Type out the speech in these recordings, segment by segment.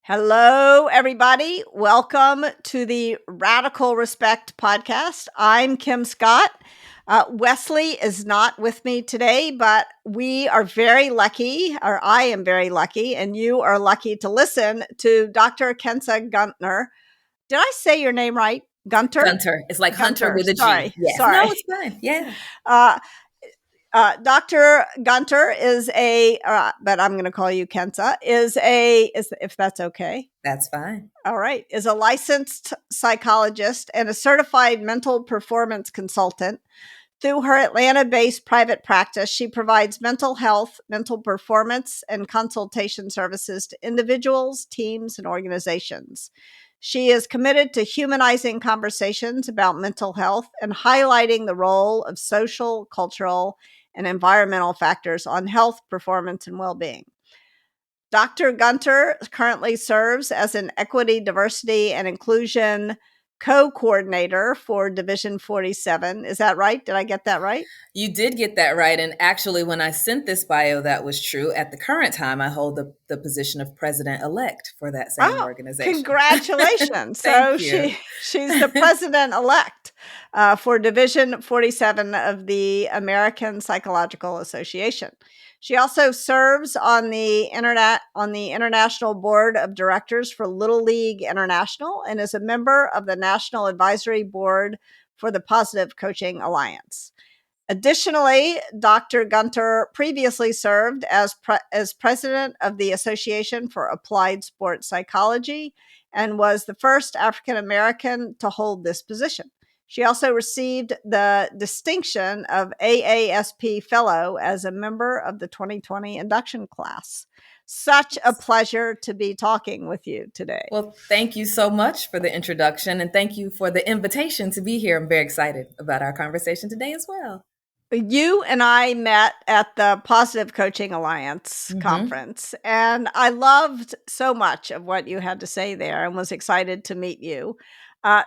Hello, everybody. Welcome to the Radical Respect podcast. I'm Kim Scott. Wesley is not with me today, but we are very lucky, or I am very lucky, and you are lucky to listen to Dr. Kensa Gunter. Did I say your name right? Gunter? Gunter. It's like Hunter Gunter. with a G. Yes. No, Sorry. it's fine. Yeah. Uh, Dr. Gunter is but I'm going to call you Kensa, is if that's okay. That's fine. All right. Is a licensed psychologist and a certified mental performance consultant. Through her Atlanta-based private practice, she provides mental health, mental performance, and consultation services to individuals, teams, and organizations. She is committed to humanizing conversations about mental health and highlighting the role of social, cultural, and environmental factors on health, performance, and well-being. Dr. Gunter currently serves as an equity, diversity, and inclusion co-coordinator for Division 47. Is that right? Did I get that right? You did get that right. And actually, when I sent this bio, that was true. At the current time, I hold the position of president-elect for that same Oh, organization. congratulations. Thank So you. she's the president-elect for Division 47 of the American Psychological Association. She also serves on the international board of directors for Little League International and is a member of the National Advisory Board for the Positive Coaching Alliance. Additionally, Dr. Gunter previously served as president of the Association for Applied Sports Psychology and was the first African American to hold this position. She also received the distinction of AASP Fellow as a member of the 2020 induction class. Such a pleasure to be talking with you today. Well, thank you so much for the introduction, and thank you for the invitation to be here. I'm very excited about our conversation today as well. You and I met at the Positive Coaching Alliance conference, and I loved so much of what you had to say there and was excited to meet you.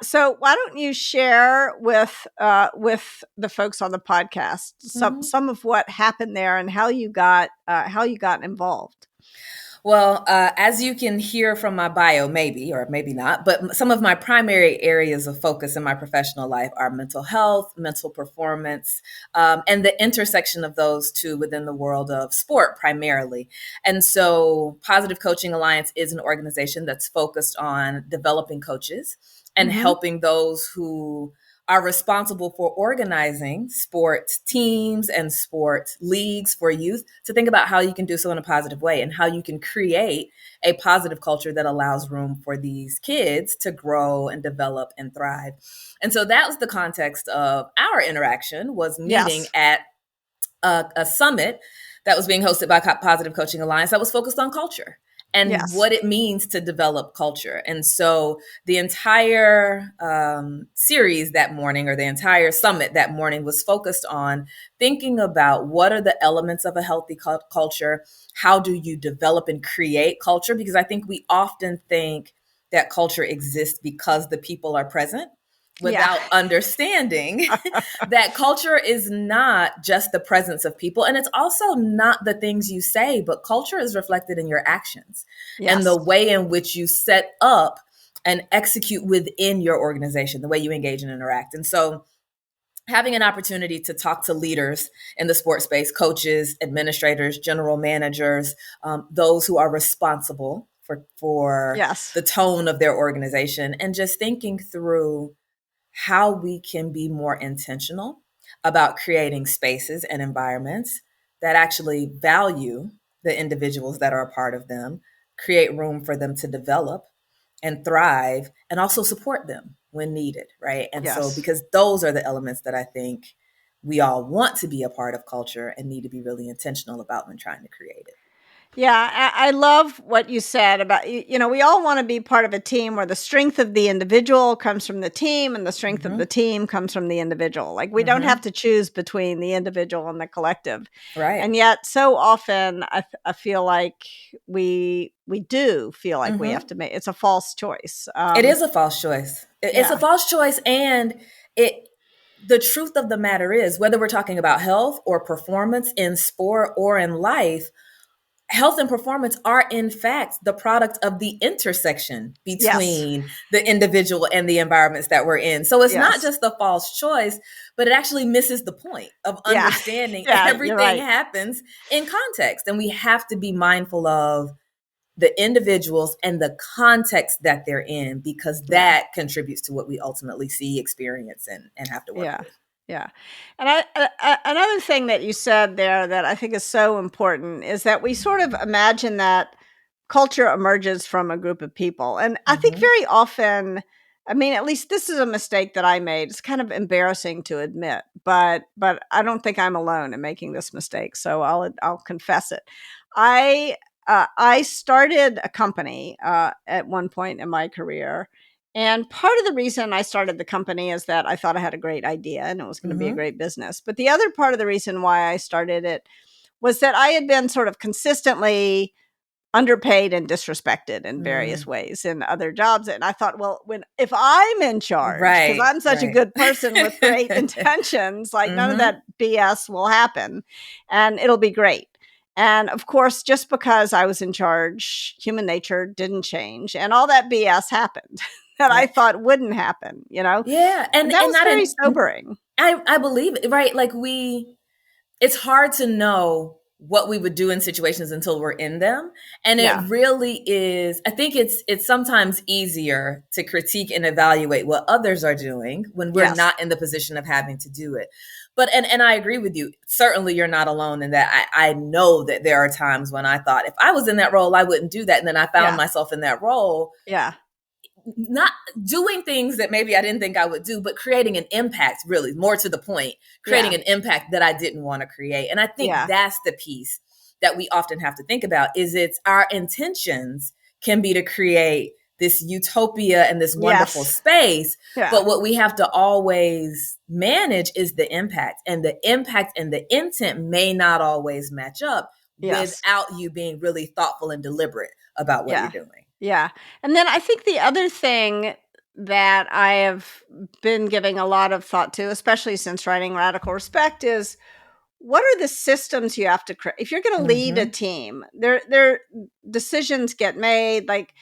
So why don't you share with the folks on the podcast some of what happened there and how you got involved? Well, as you can hear from my bio, maybe or maybe not, but some of my primary areas of focus in my professional life are mental health, mental performance, and the intersection of those two within the world of sport primarily. And so Positive Coaching Alliance is an organization that's focused on developing coaches and helping those who are responsible for organizing sports teams and sports leagues for youth to think about how you can do so in a positive way and how you can create a positive culture that allows room for these kids to grow and develop and thrive. And so that was the context of our interaction, was meeting at a summit that was being hosted by Positive Coaching Alliance that was focused on culture and what it means to develop culture. And so the entire series that morning, or the entire summit that morning, was focused on thinking about what are the elements of a healthy culture? How do you develop and create culture? Because I think we often think that culture exists because the people are present, without understanding that culture is not just the presence of people. And it's also not the things you say, but culture is reflected in your actions and the way in which you set up and execute within your organization, the way you engage and interact. And so having an opportunity to talk to leaders in the sports space, coaches, administrators, general managers, those who are responsible for the tone of their organization, and just thinking through how we can be more intentional about creating spaces and environments that actually value the individuals that are a part of them, create room for them to develop and thrive, and also support them when needed, right? And so, because those are the elements that I think we all want to be a part of culture and need to be really intentional about when trying to create it. Yeah, I love what you said about, we all want to be part of a team where the strength of the individual comes from the team and the strength of the team comes from the individual. Like, we don't have to choose between the individual and the collective. Right. And yet so often I feel like we do feel like we have to make, it's a false choice. It is a false choice. It's a false choice. And the truth of the matter is, whether we're talking about health or performance in sport or in life, health and performance are in fact the product of the intersection Yes. between the individual and the environments that we're in. So it's not Yes. just the false choice, but it actually misses the point of Yeah. understanding Yeah, you're everything right. happens in context. And we have to be mindful of the individuals and the context that they're in, because Yeah. that contributes to what we ultimately see, experience, and have to work Yeah. with. Yeah. And another thing that you said there that I think is so important is that we sort of imagine that culture emerges from a group of people. And I think Mm-hmm. very often, I mean, at least this is a mistake that I made. It's kind of embarrassing to admit, but I don't think I'm alone in making this mistake. So I'll confess it. I I started a company at one point in my career, and part of the reason I started the company is that I thought I had a great idea and it was going to be a Mm-hmm. great business. But the other part of the reason why I started it was that I had been sort of consistently underpaid and disrespected in various Mm. ways in other jobs, and I thought, well, when if I'm in charge, because Right, I'm such a right. good person with great intentions, like none of Mm-hmm. that BS will happen, and it'll be great. And of course, just because I was in charge, human nature didn't change, and all that BS happened that I Yeah. thought wouldn't happen, Yeah, and that and was that very in, sobering. I believe it, right? Like it's hard to know what we would do in situations until we're in them, and it Yeah. really is. I think it's sometimes easier to critique and evaluate what others are doing when we're Yes. not in the position of having to do it. But and I agree with you. Certainly, you're not alone in that. I know that there are times when I thought if I was in that role, I wouldn't do that, and then I found Yeah. myself in that role, Yeah. not doing things that maybe I didn't think I would do, but creating an impact, really, more to the point, creating Yeah. an impact that I didn't want to create. And I think Yeah. that's the piece that we often have to think about is it's our intentions can be to create this utopia and this wonderful Yes. space, Yeah. but what we have to always manage is the impact, and the impact and the intent may not always match up Yes. without you being really thoughtful and deliberate about what you're Yeah. doing. Yeah. And then I think the other thing that I have been giving a lot of thought to, especially since writing Radical Respect, is what are the systems you have to create if you're going to lead a Mm-hmm. team? There decisions get made, like,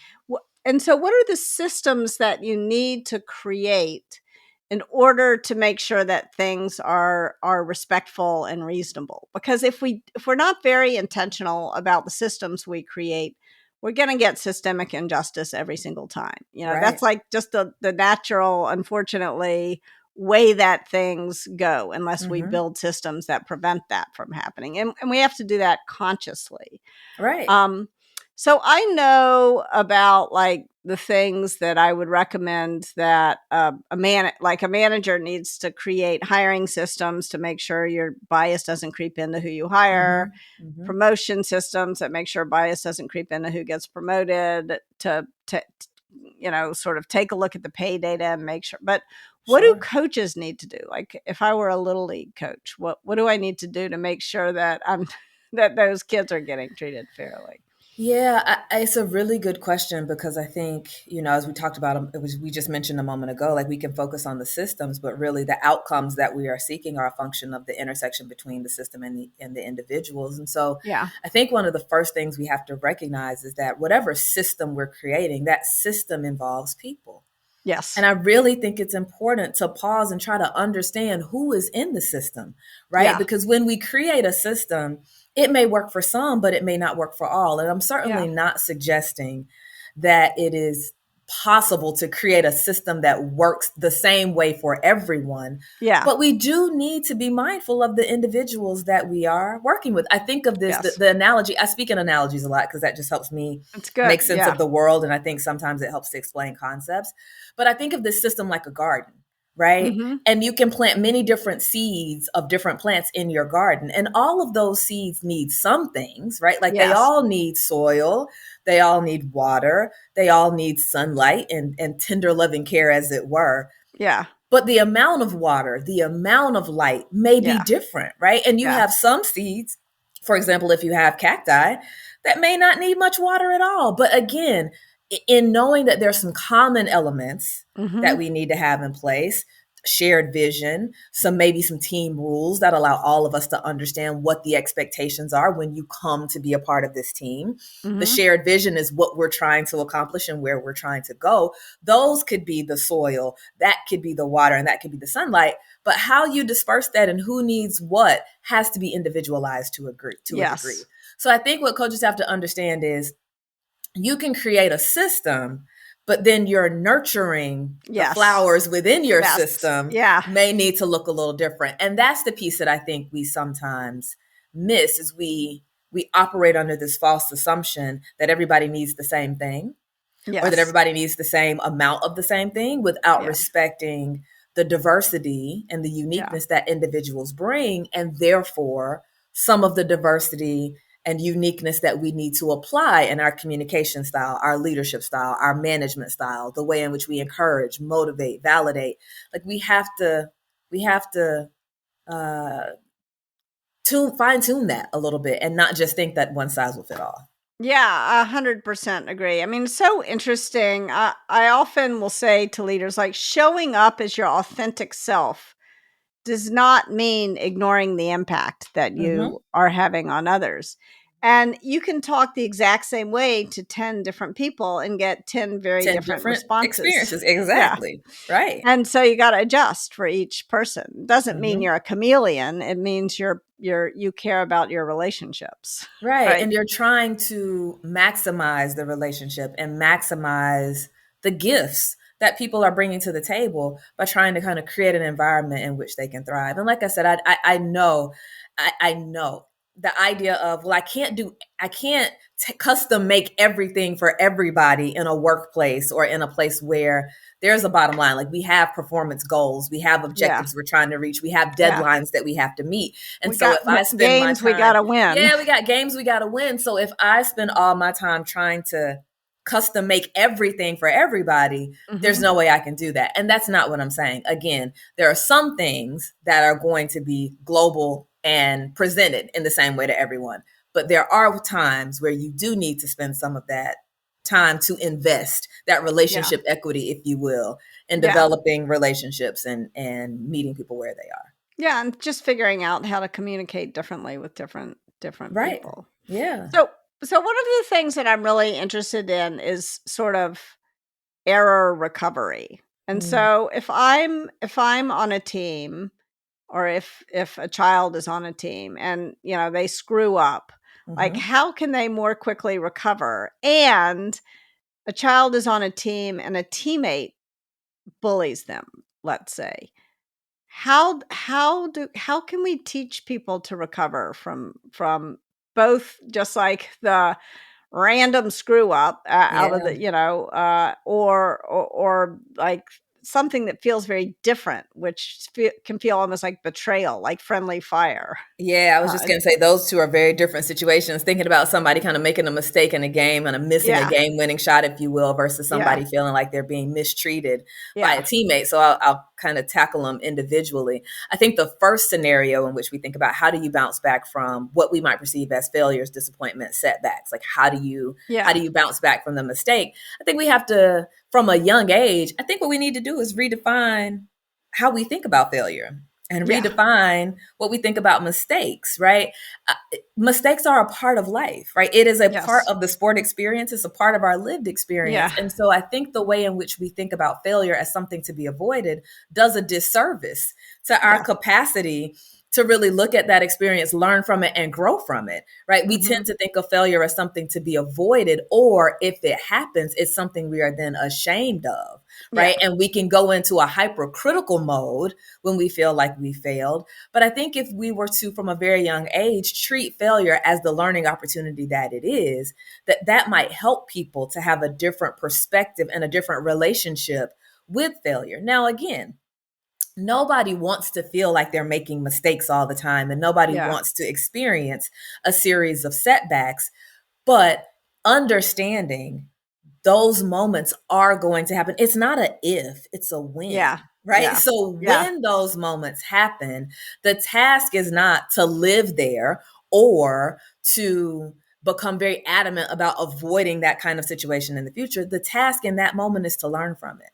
and so what are the systems that you need to create in order to make sure that things are respectful and reasonable? Because if we're not very intentional about the systems we create, we're going to get systemic injustice every single time. Right. That's like just the natural, unfortunately, way that things go unless we Mm-hmm. build systems that prevent that from happening. And we have to do that consciously. Right. Um, so I know about like the things that I would recommend that a manager needs to create hiring systems to make sure your bias doesn't creep into who you hire, Mm-hmm. Mm-hmm. promotion systems that make sure bias doesn't creep into who gets promoted, to sort of take a look at the pay data and make sure. But what do Sure. coaches need to do? Like if I were a little league coach, what do I need to do to make sure that I'm that those kids are getting treated fairly? Yeah, it's a really good question because I think, as we talked about, we just mentioned a moment ago, like we can focus on the systems, but really the outcomes that we are seeking are a function of the intersection between the system and the individuals. And so Yeah. I think one of the first things we have to recognize is that whatever system we're creating, that system involves people. Yes. And I really think it's important to pause and try to understand who is in the system, right? Yeah. Because when we create a system, it may work for some, but it may not work for all. And I'm Yeah. certainly not suggesting that it is possible to create a system that works the same way for everyone. Yeah. But we do need to be mindful of the individuals that we are working with. I think of this, Yes. the analogy, I speak in analogies a lot because that just helps me It's make good. sense Yeah. of the world. And I think sometimes it helps to explain concepts. But I think of this system like a garden, right? Mhm. And you can plant many different seeds of different plants in your garden. And all of those seeds need some things, right? Like they Yes. all need soil, they all need water, they all need sunlight and tender loving care, as it were. Yeah. But the amount of water, the amount of light may be Yeah. different, right? And you Yeah. have some seeds, for example, if you have cacti, that may not need much water at all. But again, in knowing that there's some common elements that Mhm. we need to have in place, shared vision, maybe some team rules that allow all of us to understand what the expectations are when you come to be a part of this team. The Mhm. shared vision is what we're trying to accomplish and where we're trying to go. Those could be the soil, that could be the water, and that could be the sunlight. But how you disperse that and who needs what has to be individualized to a degree. Yes. So I think what coaches have to understand is you can create a system, but then you're nurturing the Yes. flowers within your Yes. system Yeah. may need to look a little different. And that's the piece that I think we sometimes miss is we operate under this false assumption that everybody needs the same thing or that Yes. everybody needs the same amount of the same thing without Yeah. respecting the diversity and the Yeah. uniqueness that individuals bring, and therefore some of the diversity and uniqueness that we need to apply in our communication style, our leadership style, our management style, the way in which we encourage, motivate, validate. Like we have to uh, fine tune that a little bit and not just think that one size will fit all. Yeah, 100% agree. I mean, it's so interesting. I often will say to leaders, like, showing up as your authentic self does not mean ignoring the impact that Mm-hmm. you are having on others. And you can talk the exact same way to 10 different people and get 10 very 10 different different responses. experiences. Yeah. Exactly. Right. And so you got to adjust for each person. Doesn't mean Mhm. you're a chameleon. It means you care about your relationships. Right, Right. and you're trying to maximize the relationship and maximize the gifts that people are bringing to the table by trying to kind of create an environment in which they can thrive. And like I said, I know, I know the idea of, well, I can't custom make everything for everybody in a workplace or in a place where there's a bottom line. Like we have performance goals, we have Yeah. objectives we're trying to reach, we have Yeah. deadlines that we have to meet. And We so got if I spend my games we got time, to win. yeah, we got games we got to win. So if I spend all my time trying to custom make everything for everybody, there's Mhm. no way I can do that. And that's not what I'm saying. Again, there are some things that are going to be global and presented in the same way to everyone. But there are times where you do need to spend some of that time to invest that Yeah. relationship equity, if you will, in Yeah. developing relationships and meeting people where they are. Yeah, and just figuring out how to communicate differently with different Right. people. Yeah. So one of the things that I'm really interested in is sort of error recovery. And Mm. so if I'm on a team, or if a child is on a team and they screw up, like, Hmm. how can they more quickly recover? And a child is on a team and a teammate bullies them, let's say. How can we teach people to recover from both, just like the random screw up out of Yeah. the, or like something that feels very different, which can feel almost like betrayal, like friendly fire. Yeah, I was just uh, gonna say those two are very different situations. Thinking about somebody kind of making a mistake in a game and missing a yeah, game-winning shot, if you will, versus yeah, somebody feeling like they're being mistreated by a yeah, teammate. So I'll kind of tackle them individually. I think the first scenario in which we think about how do you bounce back from what we might perceive as failures, disappointment, setbacks, like how yeah, do you bounce back from the mistake? I think we have to, from a young age, I think what we need to do is redefine how we think about failure and yeah, redefine what we think about mistakes, right? Uh, Mistakes are a part of life, right? It is a part yes, of the sport experience. It's a part of our lived experience. yeah, And so I think the way in which we think about failure as something to be avoided does a disservice to our yeah, capacity to really look at that experience, learn from it, and grow from it, right? We hmm, tend to think of failure as something to be avoided, or if it happens, it's something we are then ashamed of, yeah, right? And we can go into a hypercritical mode when we feel like we failed. But I think if we were to, from a very young age, treat failure as the learning opportunity that it is, that might help people to have a different perspective and a different relationship with failure. Now, again, nobody wants to feel like they're making mistakes all the time, and nobody yeah, wants to experience a series of setbacks. But understanding those moments are going to happen. It's not a if, it's a yeah, when, right? yeah, So yeah, when those moments happen, the task is not to live there or to become very adamant about avoiding that kind of situation in the future. The task in that moment is to learn from it,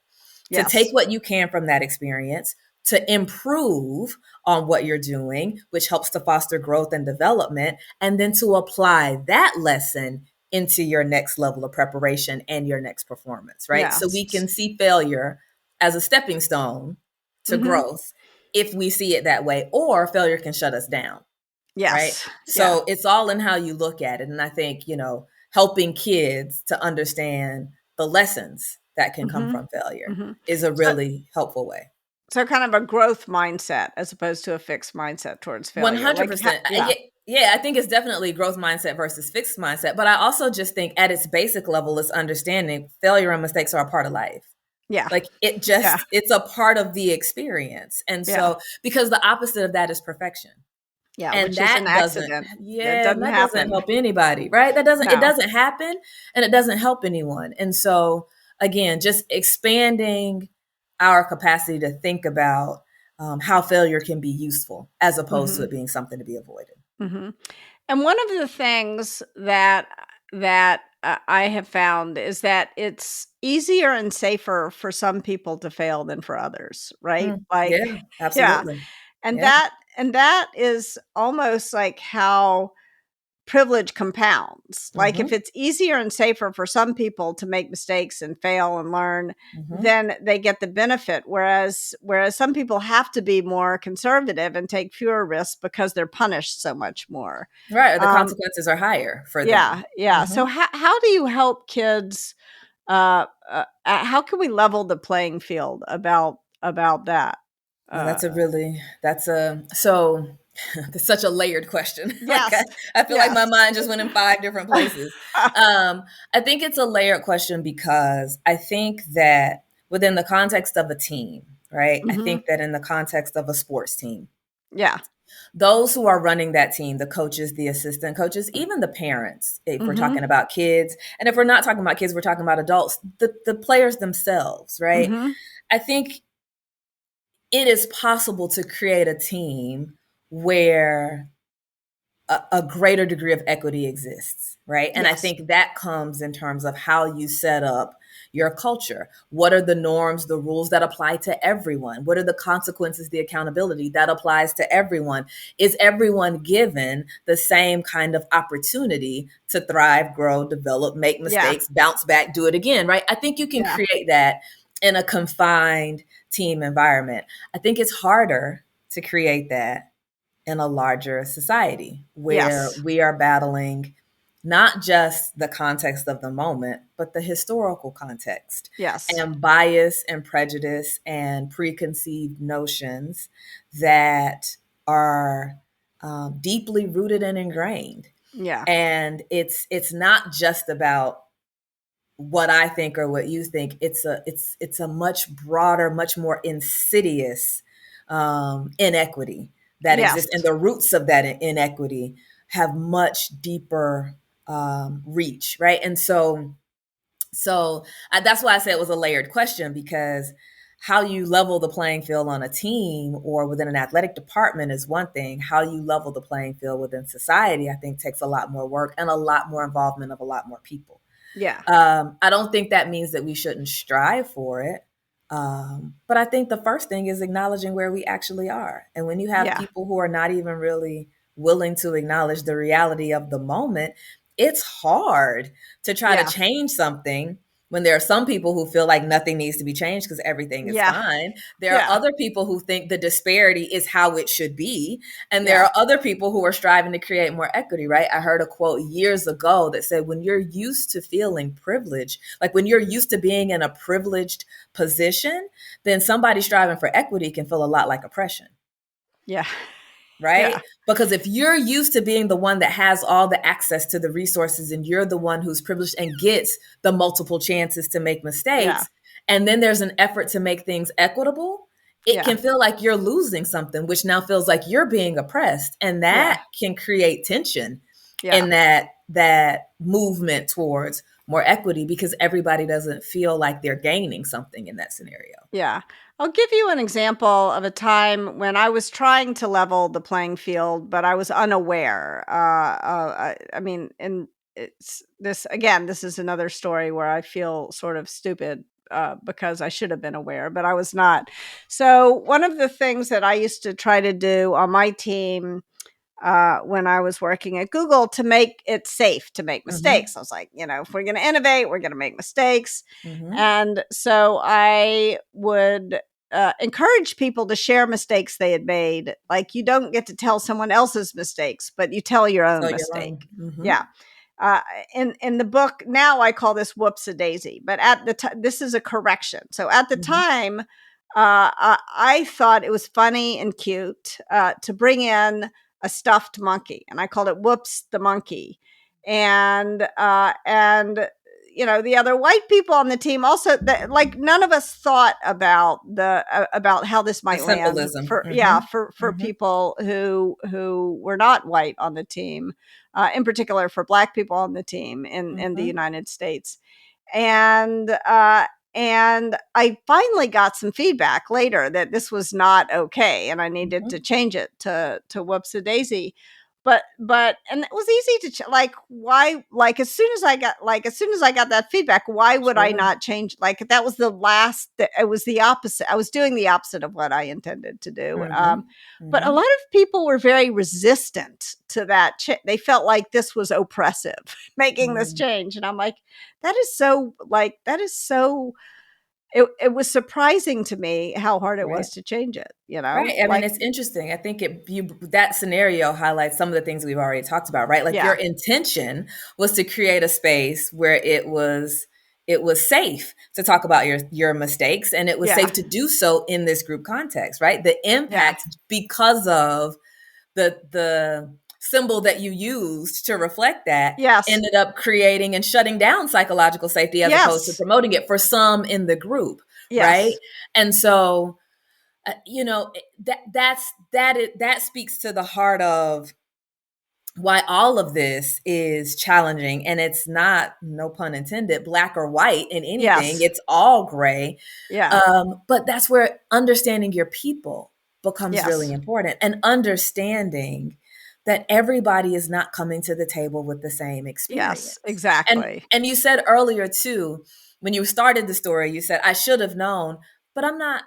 to take yes, what you can from that experience, to improve on what you're doing, which helps to foster growth and development, and then to apply that lesson into your next level of preparation and your next performance, right? So we Yes. can see failure as a stepping stone to Mhm. growth if we see it that way, or failure can shut us down, right? Yes. Yeah. So it's all in how you look at it. And I think, helping kids to understand the lessons that can come Mhm. from failure Mhm. is a So really helpful way. so kind of a growth mindset as opposed to a fixed mindset towards failure. Like, 100%. yeah. Yeah, yeah, I think it's definitely growth mindset versus fixed mindset. But I also just think at its basic level, it's understanding failure and mistakes are a part of life. Yeah. Like Yeah. it's a part of the experience. And Yeah. so, because the opposite of that is perfection. Yeah, And which is an that doesn't, accident. It yeah, and doesn't that doesn't happen. help anybody, right? It No. doesn't happen and it doesn't help anyone. And so, again, just expanding our capacity to think about how failure can be useful as opposed to Mhm. it being something to be avoided. Mhm. And one of the things that I have found is that it's easier and safer for some people to fail than for others, right? Like, Yeah, yeah, absolutely. and Yeah. that is almost like how privilege compounds. Like, if Hmm. it's easier and safer for some people to make mistakes and fail and learn, Hmm. then they get the benefit. Whereas some people have to be more conservative and take fewer risks because they're punished so much more. Right. Or the Um, consequences are higher for yeah, them. yeah. Hmm. So how do you help kids? How can we level the playing field about that? Oh, Uh, so it's such a layered question. Like yes, I feel like yes. my mind just went in five different places. Um, I think it's a layered question because I think that within the context of a team, right? I Hmm. think that in the context of a sports team, Yeah. those who are running that team, the coaches, the assistant coaches, even the parents, if we're Hmm. talking about kids, and if we're not talking about kids, we're talking about adults, the players themselves, right? Hmm. I think it is possible to create a team where a greater degree of equity exists, right? And I Yes. think that comes in terms of how you set up your culture. What are the norms, the rules that apply to everyone? What are the consequences, the accountability that applies to everyone? Is everyone given the same kind of opportunity to thrive, grow, develop, make Yeah. mistakes, bounce back, do it again, right? I think you can Yeah. create that in a confined team environment. I think it's harder to create that in a larger society where Yes. we are battling not just the context of the moment, but the historical context Yes. and bias and prejudice and preconceived notions that are deeply rooted and ingrained. Yeah. And it's not just about what I think or what you think. It's a much broader, much more insidious inequity that Yes. exists, and the roots of that inequity have much deeper reach, right? And that's why I say it was a layered question, because how you level the playing field on a team or within an athletic department is one thing. How you level the playing field within society, I think, takes a lot more work and a lot more involvement of a lot more people. Yeah. I don't think that means that we shouldn't strive for it. But I think the first thing is acknowledging where we actually are. And when you have Yeah. people who are not even really willing to acknowledge the reality of the moment, it's hard to try to Yeah. change something when there are some people who feel like nothing needs to be changed because everything is Yeah. fine. There are Yeah. other people who think the disparity is how it should be. And there Yeah. are other people who are striving to create more equity, right? I heard a quote years ago that said, when you're used to feeling privilege, like when you're used to being in a privileged position, then somebody striving for equity can feel a lot like oppression, Yeah. right? Yeah. Because if you're used to being the one that has all the access to the resources and you're the one who's privileged and gets the multiple chances to make Yeah. mistakes, and then there's an effort to make things equitable, it Yeah. can feel like you're losing something, which now feels like you're being oppressed. And Yeah. that can create tension Yeah. in that movement towards more equity because everybody doesn't feel like they're gaining something in that scenario. Yeah. I'll give you an example of a time when I was trying to level the playing field, but I was unaware. I mean, and it's this again, this is another story where I feel sort of stupid because I should have been aware, but I was not. So one of the things that I used to try to do on my team when I was working at Google to make it safe to make Mm-hmm. mistakes. I was like, if we're going to innovate, we're going to make mistakes. Mm-hmm. And so I would encourage people to share mistakes they had made. Like, you don't get to tell someone else's mistakes, but you tell your So own you're on. mistake. Mm-hmm. Yeah. Uh, in the book now, I call this "whoops a daisy," but at the time, this is a correction. So at the Mm-hmm. time, I thought it was funny and cute to bring in a stuffed monkey, and I called it "Whoops the Monkey," and the other white people on the team also, like, none of us thought about how this The might land symbolism. for, Mm-hmm. yeah, for Mm-hmm. people who were not white on the team, in particular for Black people on the team in the Mm-hmm. United States. And I finally got some feedback later that this was not okay, and I needed to Mm-hmm. change it to "Whoops a Daisy." But and it was easy to like, why, like, as soon as I got that feedback, why would I Sure. not change? Like, that was the last, it was the opposite. I was doing the opposite of what I intended to do. Mm-hmm. But a Mm-hmm. lot of people were very resistant to that. They felt like this was oppressive, making this Mm-hmm. change. And I'm like, that is so, it was surprising to me how hard it Right. was to change it, Right. I mean, like, it's interesting. I think that scenario highlights some of the things we've already talked about, right? Like your yeah, intention was to create a space where it was safe to talk about your mistakes, and it was yeah, safe to do so in this group context, right? The yeah, impact, because of the symbol that you used to reflect that, yes, ended up creating and shutting down psychological safety as opposed to yes, promoting it for some in the group, right? yes, And so that speaks to the heart of why all of this is challenging, and it's not, no pun intended, black or white in anything. yes, It's all gray. yeah, But that's where understanding your people becomes really yes, important, and understanding that everybody is not coming to the table with the same yes, experience. and exactly. and you said earlier too, when you started the story, you said, I should have known. But I,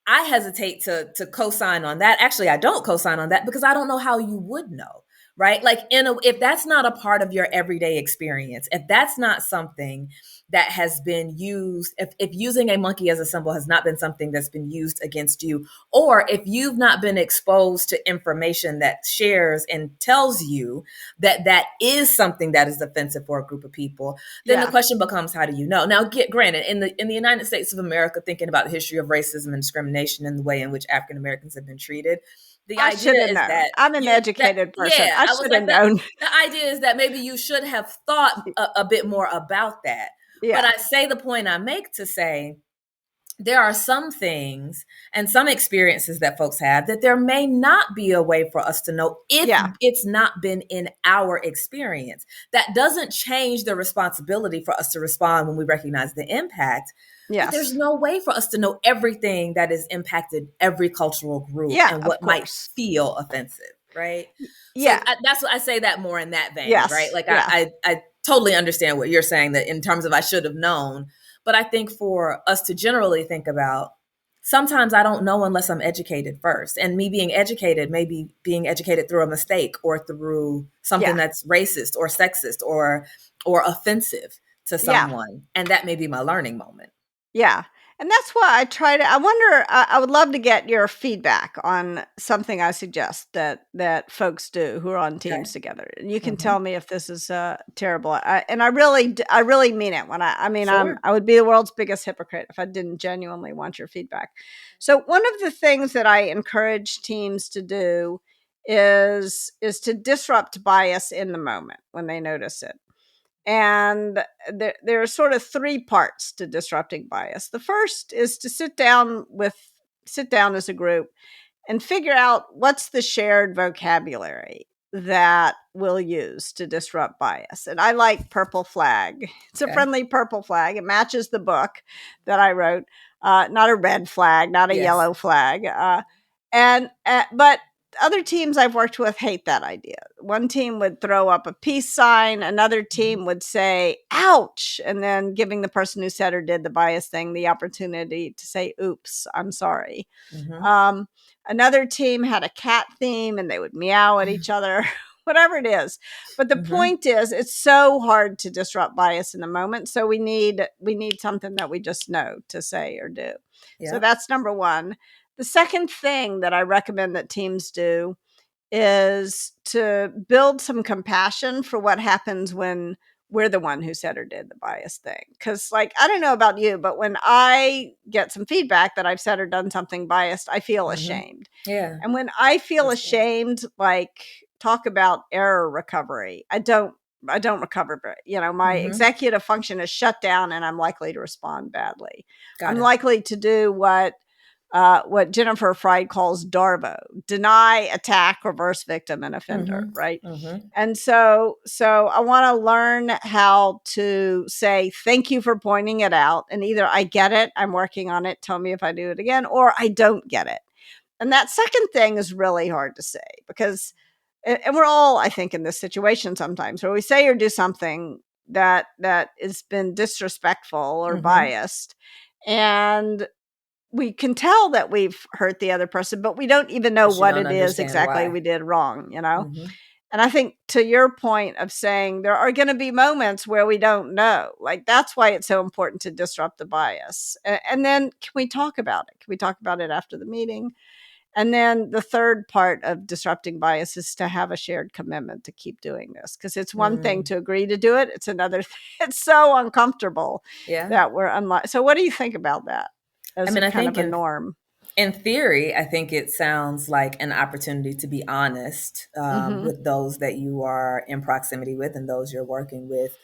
I hesitate to co-sign on that. Actually, I don't co-sign on that because I don't know how you would know, right? Like, if that's not a part of your everyday experience, if that's not something that has been used, if using a monkey as a symbol has not been something that's been used against you, or if you've not been exposed to information that shares and tells you that that is something that is offensive for a group of people, then the Yeah, question becomes, how do you know? Now, get granted, in the United States of America, thinking about the history of racism and discrimination and the way in which African Americans have been treated, the I idea should have is known. that, I'm an yeah, educated person. I I was should have like that. known. The idea is that maybe you should have thought a bit more about that. But Yeah, I say the point I make to say, there are some things and some experiences that folks have that there may not be a way for us to know if yeah, it's not been in our experience. That doesn't change the responsibility for us to respond when we recognize the impact. But there's yes, no way for us to know everything that has impacted every cultural group yeah, and of what might course. feel offensive, right? So Yeah, that's what I say, that more in that vein, right? yes, Like yeah, I totally understand what you're saying, that in terms of I should have known. But I think for us to generally think about, sometimes I don't know unless I'm educated first. And me being educated, maybe being educated through a mistake or through something yeah, that's racist or sexist or offensive to yeah. someone. And that may be my learning moment. Yeah. And that's why I wonder, I would love to get your feedback on something I suggest that folks do who are on Okay. teams together. And you can Hmm. tell me if this is terrible. And I really mean it when I mean, Sure. I would be the world's biggest hypocrite if I didn't genuinely want your feedback. So one of the things that I encourage teams to do is to disrupt bias in the moment when they notice it. And there are sort of three parts to disrupting bias. The first is to sit down as a group and figure out what's the shared vocabulary that we'll use to disrupt bias. And I like purple flag. It's a Okay. friendly purple flag. It matches the book that I wrote. Not a red flag, not a Yes. yellow flag. And but other teams I've worked with hate that idea. One team would throw up a peace sign, another team would say, ouch, and then giving the person who said or did the bias thing the opportunity to say, oops, I'm sorry. Mm-hmm. Um, Another team had a cat theme and they would meow at each other, whatever it is. But the Mm-hmm. point is, it's so hard to disrupt bias in the moment. So we need something that we just know to say or do. So Yep. that's number one. The second thing that I recommend that teams do is to build some compassion for what happens when we're the one who said or did the bias thing. Because, like, I don't know about you, but when I get some feedback that I've said or done something biased, I feel Mm-hmm. ashamed. Yeah. And when I feel That's good. ashamed, like, talk about error recovery. I don't recover, but my Mm-hmm. executive function is shut down and I'm likely to respond badly. Got I'm it. likely to do what Jennifer Fried calls DARVO, deny, attack, reverse victim, and offender, Mm-hmm. right? Mm-hmm. And so I want to learn how to say thank you for pointing it out, and either I get it, I'm working on it, tell me if I do it again, or I don't get it. And that second thing is really hard to say because, and we're all, I think, in this situation sometimes where we say or do something that has been disrespectful or Mm-hmm. biased, and we can tell that we've hurt the other person, but we don't even know But you what don't it is understand exactly why. we did wrong. Mm-hmm. And I think to your point of saying there are going to be moments where we don't know, like that's why it's so important to disrupt the bias. And then can we talk about it? Can we talk about it after the meeting? And then the third part of disrupting bias is to have a shared commitment to keep doing this because it's one thing Mm. to agree to do it. It's another thing. It's so uncomfortable Yeah. that we're unlike. So what do you think about that I as a mean, I kind think of a norm? in theory, I think it sounds like an opportunity to be honest Mhm. with those that you are in proximity with and those you're working with.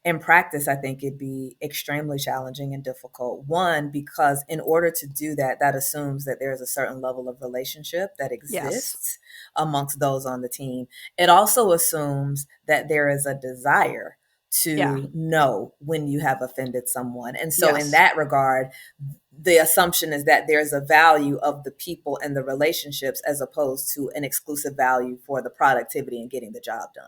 In practice, I think it'd be extremely challenging and difficult. One, because in order to do that, that assumes that there's a certain level of relationship that Yes. exists amongst those on the team. It also assumes that there is a desire Yeah. to know when you have offended someone. And so, in Yes. that regard, the assumption is that there's a value of the people and the relationships as opposed to an exclusive value for the productivity and getting the job done.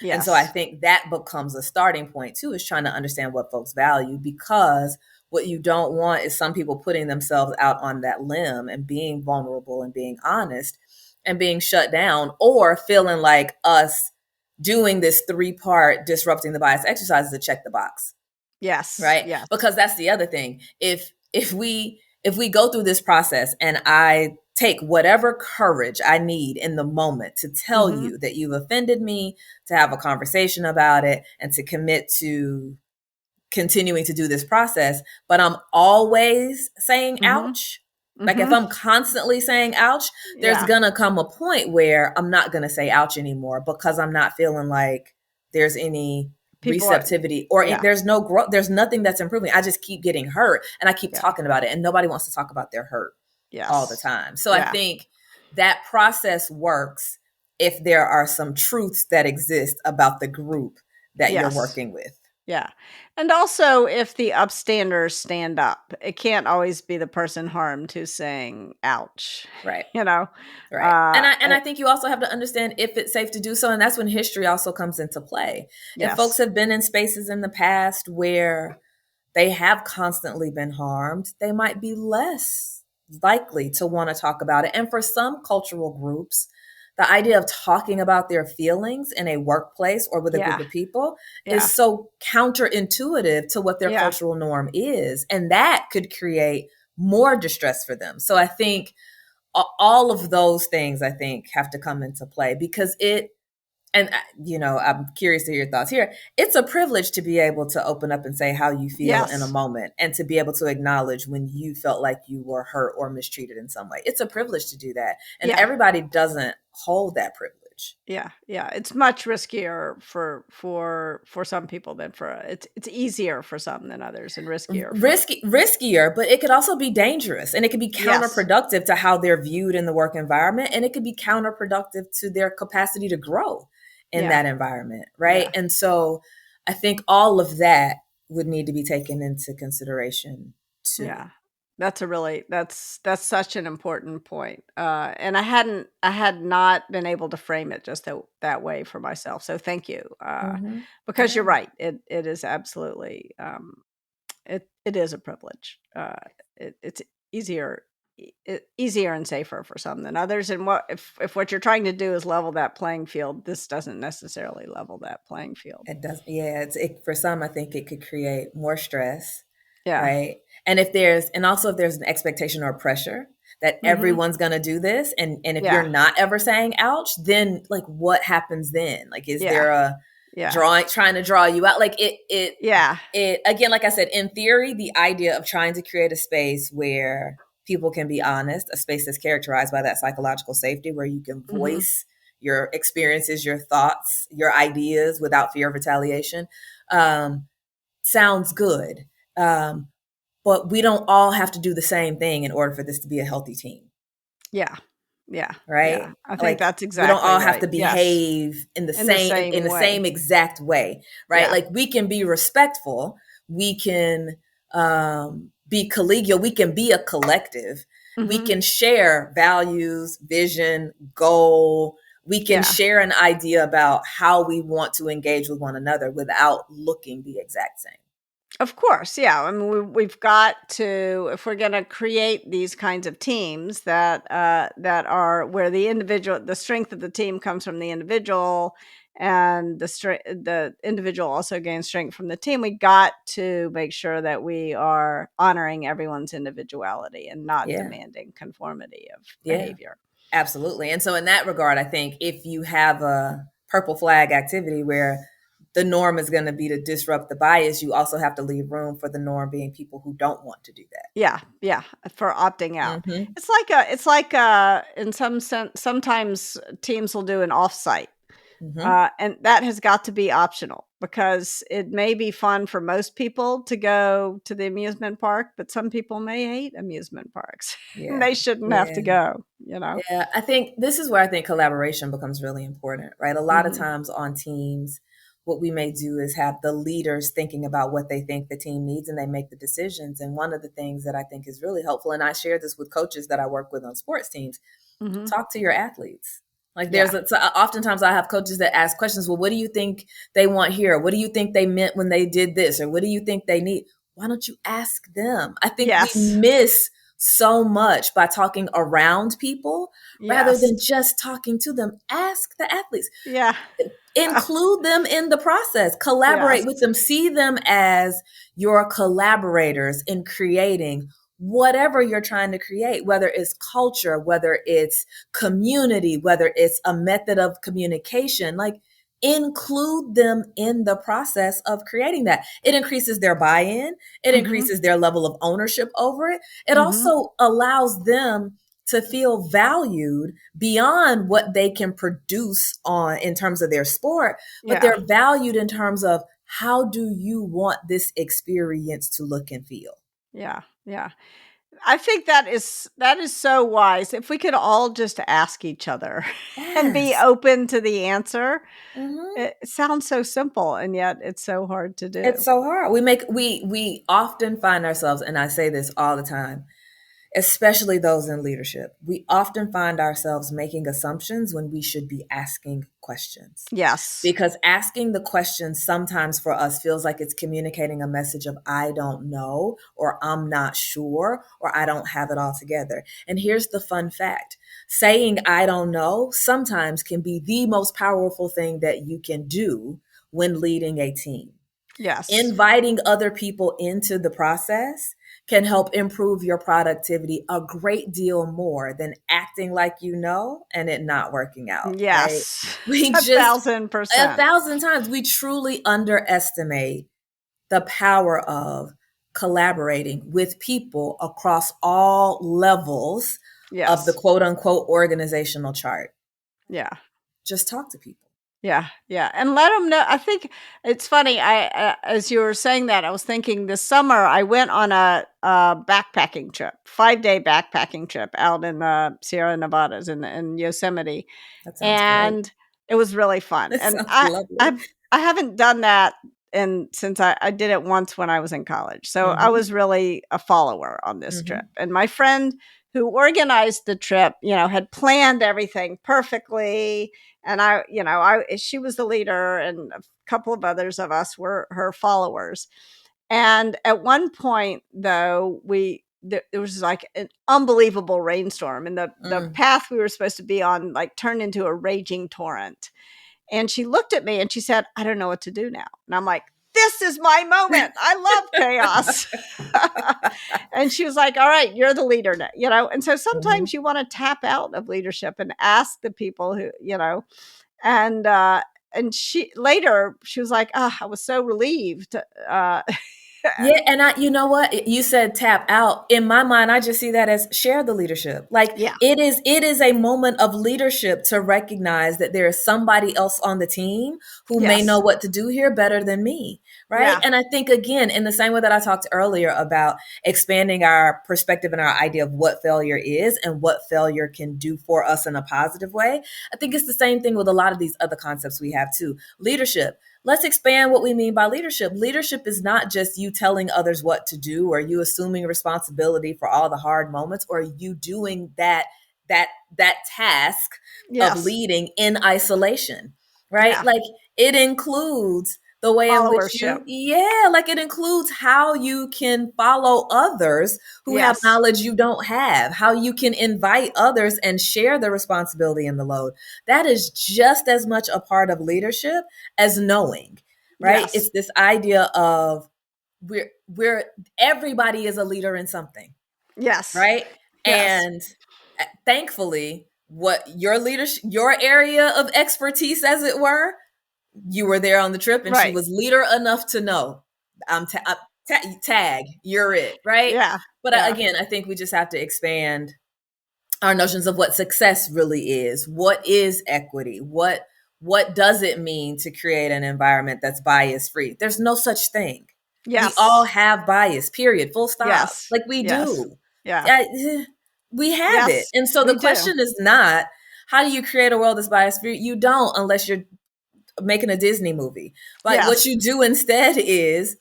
And so I Yes. think that becomes a starting point too, is trying to understand what folks value, because what you don't want is some people putting themselves out on that limb and being vulnerable and being honest and being shut down, or feeling like us doing this 3-part disrupting the bias exercise is to check the box, Yes. right? Yes. Because that's the other thing. If we go through this process and I take whatever courage I need in the moment to tell Mhm. you that you've offended me, to have a conversation about it, and to commit to continuing to do this process, but I'm always saying Mhm. ouch. Like if Mhm. I'm constantly saying ouch, there's Yeah. gonna come a point where I'm not gonna say ouch anymore because I'm not feeling like there's any People are. receptivity, or Yeah. there's no growth, there's nothing that's improving. I just keep getting hurt and I keep Yeah. talking about it, and nobody wants to talk about their hurt all the Yes. time. So I Yeah. think that process works if there are some truths that exist about the group that you're Yes. working with. Yeah. And also, if the upstanders stand up, it can't always be the person harmed who's saying, ouch, Right. you know? Right. And Uh, I think you also have to understand if it's safe to do so. And that's when history also comes into play. If folks yes. have been in spaces in the past where they have constantly been harmed, they might be less likely to want to talk about it. And for some cultural groups, the idea of talking about their feelings in a workplace or with a group Yeah. of people Yeah. is so counterintuitive to what their Yeah. cultural norm is. And that could create more distress for them. So I think all of those things, I think, have to come into play, because I'm curious to hear your thoughts here. It's a privilege to be able to open up and say how you feel in a Yes. moment, and to be able to acknowledge when you felt like you were hurt or mistreated in some way. It's a privilege to do that. And Yeah. everybody doesn't hold that privilege. Yeah. Yeah. It's much riskier for some people than for it's easier for some than others and riskier for. Riskier, but it could also be dangerous, and it could be Yes. counterproductive to how they're viewed in the work environment, and it could be counterproductive to their capacity to grow in Yeah. that environment, right? Yeah. And so I think all of that would need to be taken into consideration too. Yeah. That's such an important point. And I had not been able to frame it just that way for myself. So thank you. Hmm. Because you're Yeah, right. It is absolutely, it is a privilege. It's easier, easier and safer for some than others. And if what you're trying to do is level that playing field, this doesn't necessarily level that playing field. it does. Yeah, for some, I think it could create more stress, Yeah. right? And also if there's an expectation or pressure that Hmm. everyone's going to do this, and if you're Yeah. not ever saying ouch, then like what happens then? Like, is Yeah. there a Yeah. drawing trying to draw you out? Like Yeah. it again, like I said, in theory, the idea of trying to create a space where people can be honest, a space that's characterized by that psychological safety where you can Hmm. voice your experiences, your thoughts, your ideas without fear of retaliation, um, sounds good. Um, but we don't all have to do the same thing in order for this to be a healthy team, Yeah. Yeah. right? Yeah. I think Like that's we don't exactly all have right. to Yes. behave in the In the same same in the same way. exact way, right? Yeah. Like we can be respectful, we can be collegial, we can be a collective, we Hmm. can share values, vision, goal. We can Yeah. share an idea about how we want to engage with one another without looking the exact same. Of course, yeah. I mean, we've got to, if we're going to create these kinds of teams that are where the strength of the team comes from the individual, and the individual also gains strength from the team. We got to make sure that we are honoring everyone's individuality and not Yeah. demanding conformity of Yeah. behavior. Absolutely. And so, in that regard, I think if you have a purple flag activity where the norm is going to be to disrupt the bias, you also have to leave room for the norm being people who don't want to do Yeah, yeah, for opting out. that. Hmm. It's like in some sense, sometimes teams will do an offsite. Hmm. And that has got to be optional because it may be fun for most people to go to the amusement park, but some people may hate amusement parks. And Yeah. they shouldn't have Yeah. to go, you know? Yeah. I think this is where I think collaboration becomes really important, right? A lot of Hmm. times on teams, what we may do is have the leaders thinking about what they think the team needs and they make the decisions. And one of the things that I think is really helpful, and I share this with coaches that I work with on sports teams, Hmm. talk to your athletes. Like Yeah. oftentimes I have coaches that ask questions. Well, what do you think they want here? What do you think they meant when they did this? Or what do you think they need? Why don't you ask them? I think we Yes. miss so much by talking around people rather Yes. than just talking to them. Ask the athletes, Yeah. include them in the process, collaborate Yes. with them, see them as your collaborators in creating whatever you're trying to create, whether it's culture, whether it's community, whether it's a method of communication. Like, include them in the process of creating that. It increases their buy-in, it Hmm. increases their level of ownership over it. It Hmm. also allows them to feel valued beyond what they can produce on in terms of their sport, but Yeah. they're valued in terms of how do you want this experience to look and feel. Yeah. Yeah. I think that is so wise. If we could all just ask each other and be Yes. open to the answer. Hmm. It sounds so simple, and yet it's so hard to It's do. so hard. We often find ourselves, and I say this all the time, especially those in leadership. We often find ourselves making assumptions when we should be asking questions. Yes. Because asking the question sometimes for us feels like it's communicating a message of I don't know, or I'm not sure, or I don't have it all together. And here's the fun fact: saying I don't know sometimes can be the most powerful thing that you can do when leading a team. Yes. Inviting other people into the process can help improve your productivity a great deal more than acting like you know and it not working out, right? Yes. We just, a 1,000%. thousand times, we truly underestimate the power of collaborating with people across all levels of the Yes. quote unquote organizational chart. Yeah. Just talk to people. Yeah, yeah, and let them know. I think it's funny, as you were saying that, I was thinking this summer I went on a backpacking trip, 5-day backpacking trip out in the Sierra Nevadas in Yosemite, That sounds great. and it was really fun, That and sounds lovely. I haven't done that and since I did it once when I was in college. So I Mm-hmm. was really a follower on this trip. Mm-hmm. And my friend who organized the trip, had planned everything perfectly. And she was the leader, and a couple of others of us were her followers. And at one point, though, there was like an unbelievable rainstorm, and the Mm. path we were supposed to be on like turned into a raging torrent. And she looked at me and she said, "I don't know what to do now." And I'm like, "This is my moment. I love chaos." And she was like, "All right, you're the leader now." And so Mm-hmm. sometimes you want to tap out of leadership and ask the people and she was like, "Oh, I was so relieved." Uh, Yeah, and you know what? You said tap out. In my mind, I just see that as share the leadership. Like yeah. it is a moment of leadership to recognize that there is somebody else on the team who may know Yes. what to do here better than me, right? Yeah. And I think again, in the same way that I talked earlier about expanding our perspective and our idea of what failure is and what failure can do for us in a positive way, I think it's the same thing with a lot of these other concepts we have too. Leadership, let's expand what we mean by leadership. Leadership is not just you telling others what to do or you assuming responsibility for all the hard moments or you doing that task of Yes. leading in isolation, right? Yeah. Like it includes the way in which Followership. like it includes how you can follow others who have Yes. knowledge you don't have, how you can invite others and share the responsibility and the load. That is just as much a part of leadership as knowing, right? Yes. It's this idea of we're everybody is a leader in something, Yes. right? Yes. And thankfully, what your leadership, your area of expertise, as it were, you were there on the trip, and she Right. was leader enough to know. Tag, you're it, right? Yeah. But Yeah. again, I think we just have to expand our notions of what success really is. What is equity? What does it mean to create an environment that's bias free? There's no such thing. We all Yes. have bias, period, full stop. Yes. Like we Yes. do. Yeah. Uh, we have it. Yes. And so the We do. question is not how do you create a world that's bias free? You don't unless you're making a Disney movie. Like what Yes. you do instead is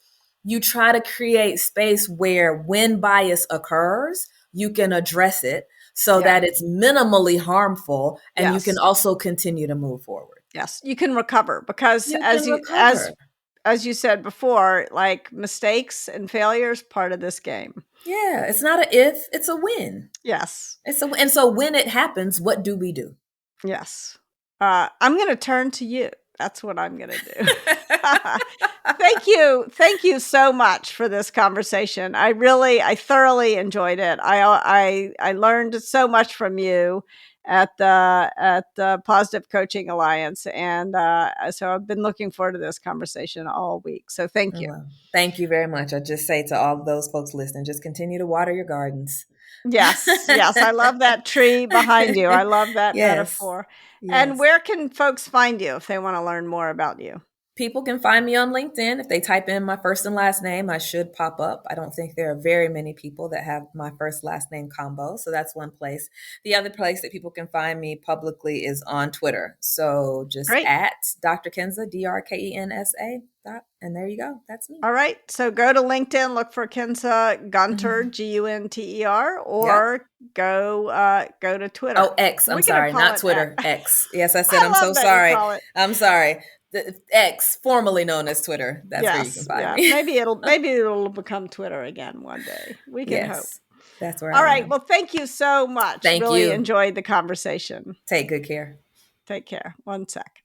you try to create space where when bias occurs, you can address it so Yeah. that it's minimally harmful and you can Yes. also continue to move forward. Yes. You can recover because You as can you recover. as you said before, like mistakes and failures part of this game. Yeah, it's not a if, it's a win. Yes. And so when it happens, what do we do? Yes. I'm going to turn to you. That's what I'm going to do. Thank you. Thank you so much for this conversation. I thoroughly enjoyed it. I learned so much from you at the Positive Coaching Alliance, and so I've been looking forward to this conversation all week. So thank you. Well, thank you very much. I just say to all of those folks listening, just continue to water your gardens. Yes, yes, I love that tree behind you. I love that Yes. metaphor. And Yes. where can folks find you if they want to learn more about you? People can find me on LinkedIn. If they type in my first and last name, I should pop up. I don't think there are very many people that have my first last name combo. So that's one place. The other place that people can find me publicly is on Twitter. So just Great. at Dr. Kensa, DrKensa. And there you go. That's me. All right. So go to LinkedIn, look for Kensa Gunter, Mhm. Gunter, Yep. or go to Oh, Twitter. X. I'm We're gonna sorry, call not it X. Twitter. X. Yes, I said I I'm so love that you sorry. call it. I'm sorry. The X, formerly known as Twitter. That's where you can Yes, find yeah. me. Maybe it'll become Twitter again one day. We can hope. Yes, that's where All I right. am. Well, thank you so much. Thank Really you. enjoyed the conversation. Take good care. Take care. One sec.